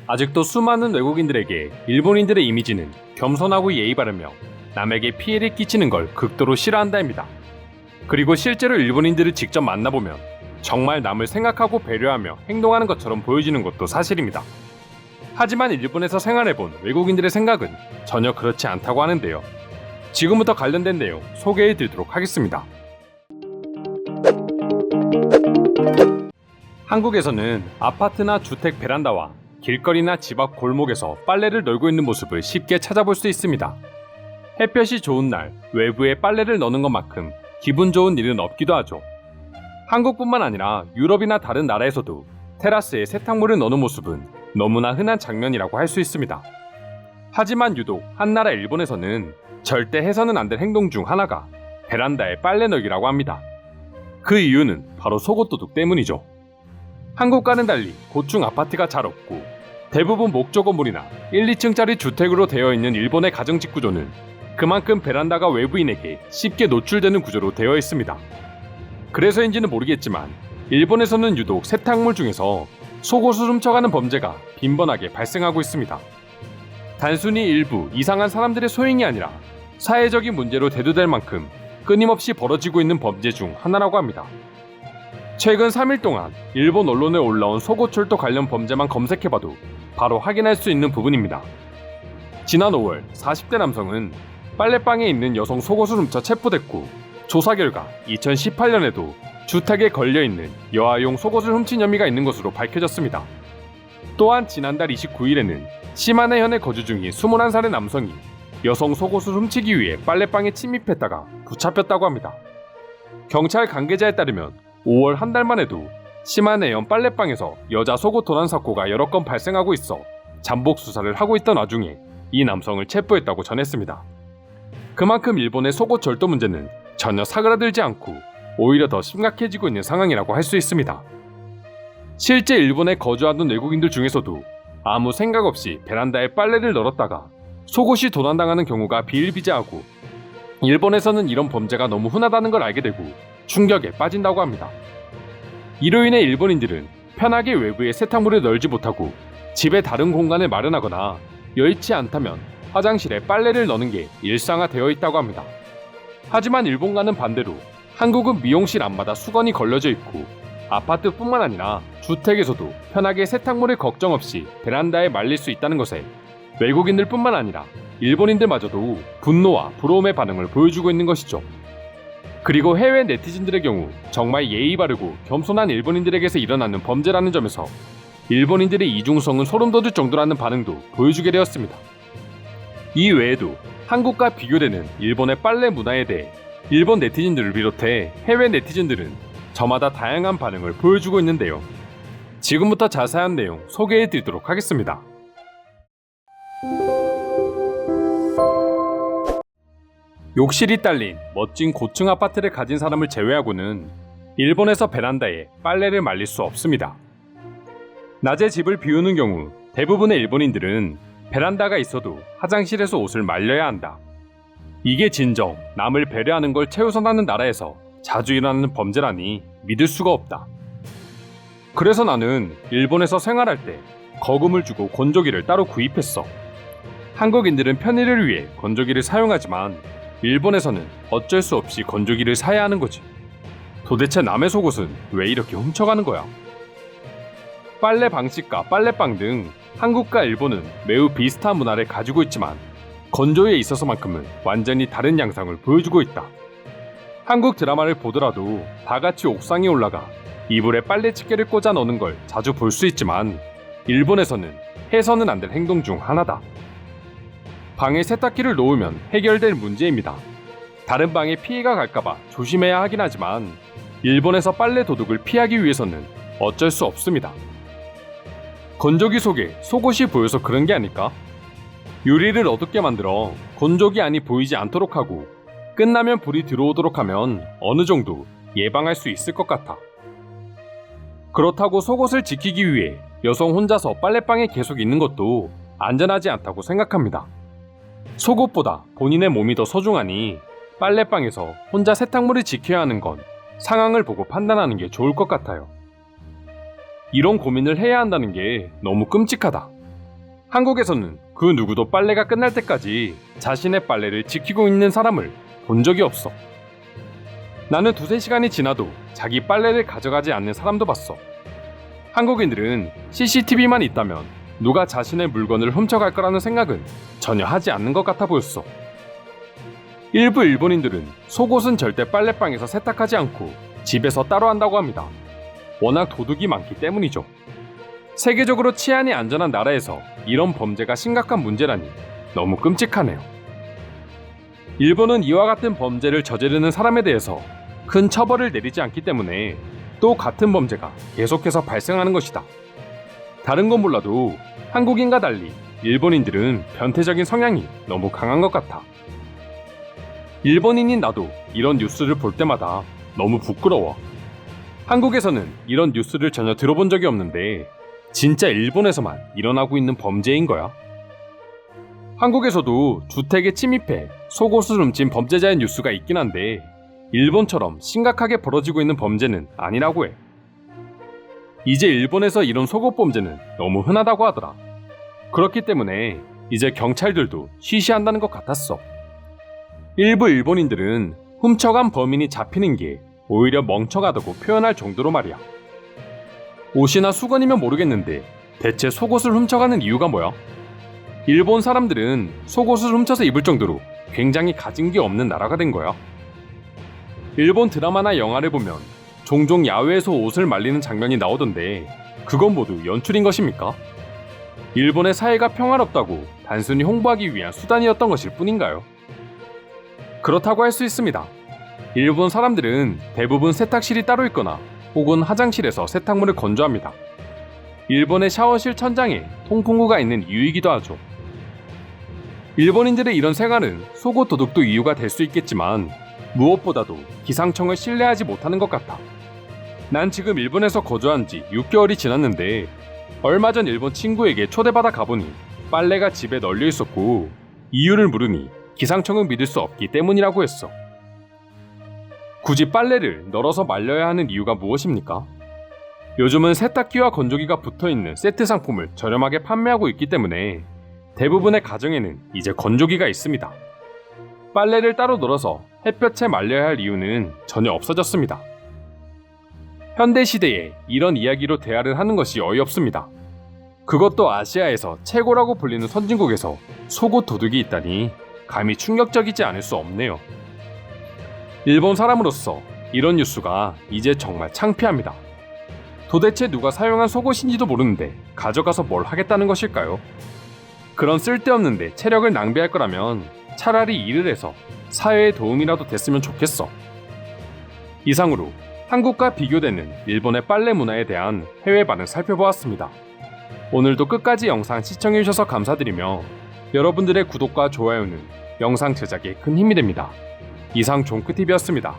아직도 수많은 외국인들에게 일본인들의 이미지는 겸손하고 예의 바르며 남에게 피해를 끼치는 걸 극도로 싫어한다입니다. 그리고 실제로 일본인들을 직접 만나보면 정말 남을 생각하고 배려하며 행동하는 것처럼 보여지는 것도 사실입니다. 하지만 일본에서 생활해본 외국인들의 생각은 전혀 그렇지 않다고 하는데요. 지금부터 관련된 내용 소개해드리도록 하겠습니다. 한국에서는 아파트나 주택 베란다와 길거리나 집 앞 골목에서 빨래를 널고 있는 모습을 쉽게 찾아볼 수 있습니다. 햇볕이 좋은 날 외부에 빨래를 넣는 것만큼 기분 좋은 일은 없기도 하죠. 한국뿐만 아니라 유럽이나 다른 나라에서도 테라스에 세탁물을 넣는 모습은 너무나 흔한 장면이라고 할 수 있습니다. 하지만 유독 한나라 일본에서는 절대 해서는 안 될 행동 중 하나가 베란다에 빨래 널기라고 합니다. 그 이유는 바로 속옷도둑 때문이죠. 한국과는 달리 고층 아파트가 잘 없고 대부분 목조 건물이나 1, 2층짜리 주택으로 되어 있는 일본의 가정집 구조는 그만큼 베란다가 외부인에게 쉽게 노출되는 구조로 되어 있습니다. 그래서인지는 모르겠지만 일본에서는 유독 세탁물 중에서 속옷을 훔쳐가는 범죄가 빈번하게 발생하고 있습니다. 단순히 일부 이상한 사람들의 소행이 아니라 사회적인 문제로 대두될 만큼 끊임없이 벌어지고 있는 범죄 중 하나라고 합니다. 최근 3일 동안 일본 언론에 올라온 속옷철도 관련 범죄만 검색해봐도 바로 확인할 수 있는 부분입니다. 지난 5월 40대 남성은 빨래방에 있는 여성 속옷을 훔쳐 체포됐고, 조사 결과 2018년에도 주택에 걸려있는 여아용 속옷을 훔친 혐의가 있는 것으로 밝혀졌습니다. 또한 지난달 29일에는 시마네현에 거주 중인 21살의 남성이 여성 속옷을 훔치기 위해 빨래방에 침입했다가 붙잡혔다고 합니다. 경찰 관계자에 따르면 5월 한 달만 해도 시마네현 빨래방에서 여자 속옷 도난 사고가 여러 건 발생하고 있어 잠복 수사를 하고 있던 와중에 이 남성을 체포했다고 전했습니다. 그만큼 일본의 속옷 절도 문제는 전혀 사그라들지 않고 오히려 더 심각해지고 있는 상황이라고 할 수 있습니다. 실제 일본에 거주하던 외국인들 중에서도 아무 생각 없이 베란다에 빨래를 널었다가 속옷이 도난당하는 경우가 비일비재하고, 일본에서는 이런 범죄가 너무 흔하다는 걸 알게 되고 충격에 빠진다고 합니다. 이로 인해 일본인들은 편하게 외부에 세탁물을 널지 못하고 집에 다른 공간을 마련하거나 여의치 않다면 화장실에 빨래를 넣는 게 일상화되어 있다고 합니다. 하지만 일본과는 반대로 한국은 미용실 앞마다 수건이 걸려져 있고 아파트뿐만 아니라 주택에서도 편하게 세탁물을 걱정 없이 베란다에 말릴 수 있다는 것에 외국인들뿐만 아니라 일본인들마저도 분노와 부러움의 반응을 보여주고 있는 것이죠. 그리고 해외 네티즌들의 경우 정말 예의 바르고 겸손한 일본인들에게서 일어나는 범죄라는 점에서 일본인들의 이중성은 소름 돋을 정도라는 반응도 보여주게 되었습니다. 이 외에도 한국과 비교되는 일본의 빨래 문화에 대해 일본 네티즌들을 비롯해 해외 네티즌들은 저마다 다양한 반응을 보여주고 있는데요. 지금부터 자세한 내용 소개해드리도록 하겠습니다. 욕실이 딸린 멋진 고층 아파트를 가진 사람을 제외하고는 일본에서 베란다에 빨래를 말릴 수 없습니다. 낮에 집을 비우는 경우 대부분의 일본인들은 베란다가 있어도 화장실에서 옷을 말려야 한다. 이게 진정 남을 배려하는 걸 최우선하는 나라에서 자주 일어나는 범죄라니 믿을 수가 없다. 그래서 나는 일본에서 생활할 때 거금을 주고 건조기를 따로 구입했어. 한국인들은 편의를 위해 건조기를 사용하지만 일본에서는 어쩔 수 없이 건조기를 사야 하는 거지. 도대체 남의 속옷은 왜 이렇게 훔쳐가는 거야? 빨래 방식과 빨래방 등 한국과 일본은 매우 비슷한 문화를 가지고 있지만 건조에 있어서만큼은 완전히 다른 양상을 보여주고 있다. 한국 드라마를 보더라도 다 같이 옥상에 올라가 이불에 빨래 집게를 꽂아 넣는 걸 자주 볼 수 있지만 일본에서는 해서는 안 될 행동 중 하나다. 방에 세탁기를 놓으면 해결될 문제입니다. 다른 방에 피해가 갈까봐 조심해야 하긴 하지만 일본에서 빨래 도둑을 피하기 위해서는 어쩔 수 없습니다. 건조기 속에 속옷이 보여서 그런 게 아닐까? 유리를 어둡게 만들어 건조기 안이 보이지 않도록 하고 끝나면 불이 들어오도록 하면 어느 정도 예방할 수 있을 것 같아. 그렇다고 속옷을 지키기 위해 여성 혼자서 빨래방에 계속 있는 것도 안전하지 않다고 생각합니다. 속옷보다 본인의 몸이 더 소중하니 빨래방에서 혼자 세탁물을 지켜야 하는 건 상황을 보고 판단하는 게 좋을 것 같아요. 이런 고민을 해야 한다는 게 너무 끔찍하다. 한국에서는 그 누구도 빨래가 끝날 때까지 자신의 빨래를 지키고 있는 사람을 본 적이 없어. 나는 두세 시간이 지나도 자기 빨래를 가져가지 않는 사람도 봤어. 한국인들은 CCTV만 있다면 누가 자신의 물건을 훔쳐갈 거라는 생각은 전혀 하지 않는 것 같아 보였어. 일부 일본인들은 속옷은 절대 빨래방에서 세탁하지 않고 집에서 따로 한다고 합니다. 워낙 도둑이 많기 때문이죠. 세계적으로 치안이 안전한 나라에서 이런 범죄가 심각한 문제라니 너무 끔찍하네요. 일본은 이와 같은 범죄를 저지르는 사람에 대해서 큰 처벌을 내리지 않기 때문에 또 같은 범죄가 계속해서 발생하는 것이다. 다른 건 몰라도 한국인과 달리 일본인들은 변태적인 성향이 너무 강한 것 같아. 일본인인 나도 이런 뉴스를 볼 때마다 너무 부끄러워. 한국에서는 이런 뉴스를 전혀 들어본 적이 없는데 진짜 일본에서만 일어나고 있는 범죄인 거야? 한국에서도 주택에 침입해 속옷을 훔친 범죄자의 뉴스가 있긴 한데 일본처럼 심각하게 벌어지고 있는 범죄는 아니라고 해. 이제 일본에서 이런 속옷 범죄는 너무 흔하다고 하더라. 그렇기 때문에 이제 경찰들도 쉬쉬한다는 것 같았어. 일부 일본인들은 훔쳐간 범인이 잡히는 게 오히려 멍청하다고 표현할 정도로 말이야. 옷이나 수건이면 모르겠는데 대체 속옷을 훔쳐가는 이유가 뭐야? 일본 사람들은 속옷을 훔쳐서 입을 정도로 굉장히 가진 게 없는 나라가 된 거야. 일본 드라마나 영화를 보면 종종 야외에서 옷을 말리는 장면이 나오던데 그건 모두 연출인 것입니까? 일본의 사회가 평화롭다고 단순히 홍보하기 위한 수단이었던 것일 뿐인가요? 그렇다고 할 수 있습니다. 일본 사람들은 대부분 세탁실이 따로 있거나 혹은 화장실에서 세탁물을 건조합니다. 일본의 샤워실 천장에 통풍구가 있는 이유이기도 하죠. 일본인들의 이런 생활은 속옷 도둑도 이유가 될 수 있겠지만 무엇보다도 기상청을 신뢰하지 못하는 것 같아. 난 지금 일본에서 거주한 지 6개월이 지났는데 얼마 전 일본 친구에게 초대받아 가보니 빨래가 집에 널려 있었고 이유를 물으니 기상청을 믿을 수 없기 때문이라고 했어. 굳이 빨래를 널어서 말려야 하는 이유가 무엇입니까? 요즘은 세탁기와 건조기가 붙어있는 세트 상품을 저렴하게 판매하고 있기 때문에 대부분의 가정에는 이제 건조기가 있습니다. 빨래를 따로 널어서 햇볕에 말려야 할 이유는 전혀 없어졌습니다. 현대시대에 이런 이야기로 대화를 하는 것이 어이없습니다. 그것도 아시아에서 최고라고 불리는 선진국에서 속옷 도둑이 있다니 감히 충격적이지 않을 수 없네요. 일본 사람으로서 이런 뉴스가 이제 정말 창피합니다. 도대체 누가 사용한 속옷인지도 모르는데 가져가서 뭘 하겠다는 것일까요? 그런 쓸데없는데 체력을 낭비할 거라면 차라리 일을 해서 사회에 도움이라도 됐으면 좋겠어. 이상으로 한국과 비교되는 일본의 빨래 문화에 대한 해외 반응 살펴보았습니다. 오늘도 끝까지 영상 시청해주셔서 감사드리며 여러분들의 구독과 좋아요는 영상 제작에 큰 힘이 됩니다. 이상 종크TV였습니다.